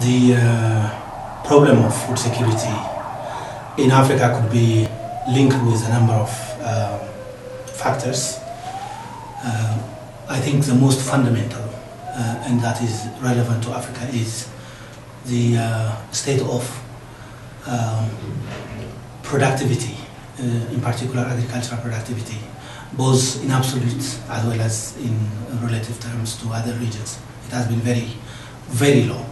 The problem of food security in Africa could be linked with a number of factors. I think the most fundamental and that is relevant to Africa is the state of productivity, in particular agricultural productivity, both in absolute as well as in relative terms to other regions. It has been very, very low.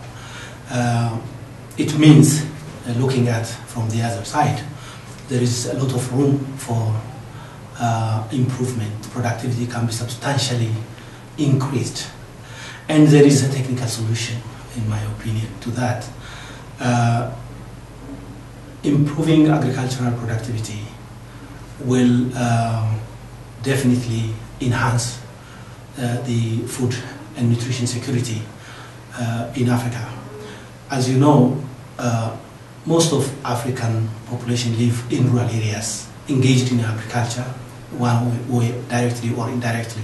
It means, looking at from the other side, there is a lot of room for improvement. Productivity can be substantially increased. And there is a technical solution, in my opinion, to that. Improving agricultural productivity will definitely enhance the food and nutrition security in Africa. As you know, most of African population live in rural areas, engaged in agriculture, one way, directly or indirectly.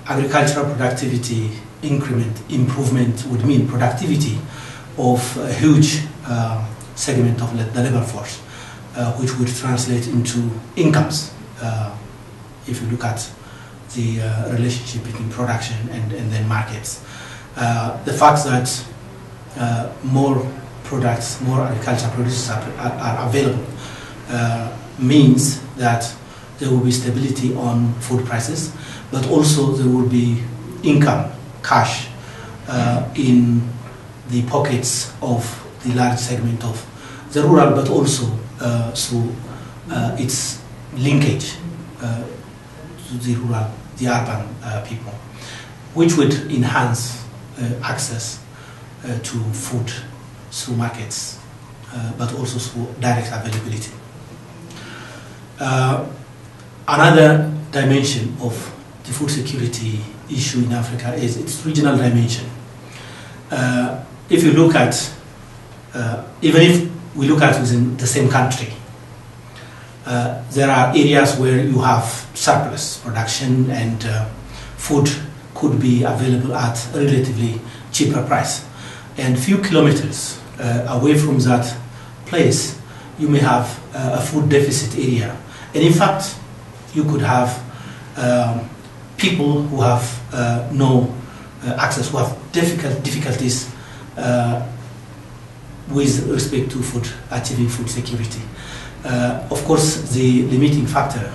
Agricultural productivity improvement would mean productivity of a huge segment of the labor force, which would translate into incomes, if you look at the relationship between production and then markets. The fact that more products, more agricultural produce are available means that there will be stability on food prices, but also there will be income, cash, in the pockets of the large segment of the rural, but also through its linkage to the rural, the urban people, which would enhance access to food through markets, but also through direct availability. Another dimension of the food security issue in Africa is its regional dimension. If you look at, even if we look at within the same country, there are areas where you have surplus production and food could be available at a relatively cheaper price. And few kilometers away from that place, you may have a food deficit area. And in fact, you could have people who have no access, who have difficulties with respect to food, achieving food security. Of course, the limiting factor,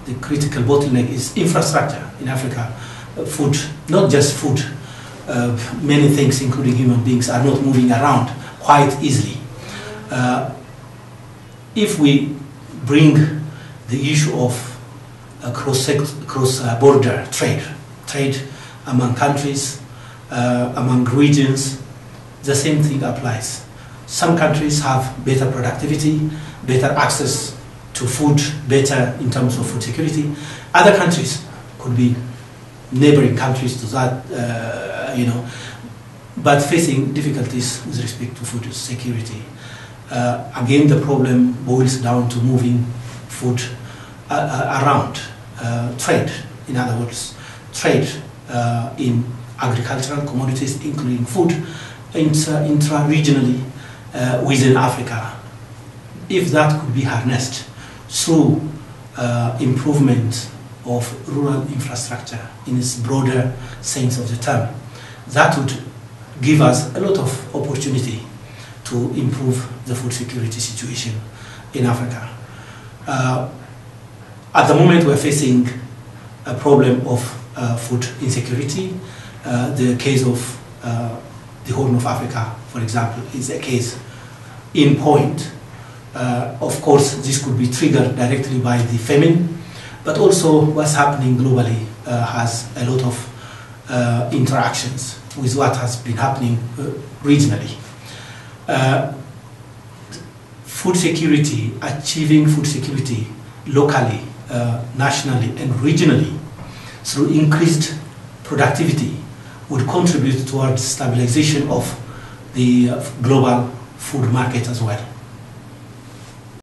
the critical bottleneck is infrastructure in Africa. Food, not just food, many things, including human beings, are not moving around quite easily. If we bring the issue of cross-border trade among countries, among regions, the same thing applies. Some countries have better productivity, better access to food, better in terms of food security. Other countries could be neighboring countries to that, but facing difficulties with respect to food security. Again, the problem boils down to moving food around, trade, in other words, trade in agricultural commodities, including food, intra-regionally within Africa. If that could be harnessed through improvement of rural infrastructure in its broader sense of the term, that would give us a lot of opportunity to improve the food security situation in Africa. At the moment, we're facing a problem of food insecurity. The case of the Horn of Africa, for example, is a case in point. Of course, this could be triggered directly by the famine, but also what's happening globally has a lot of interactions with what has been happening regionally. Food security, achieving food security locally, nationally and regionally through increased productivity would contribute towards stabilization of the global food market as well.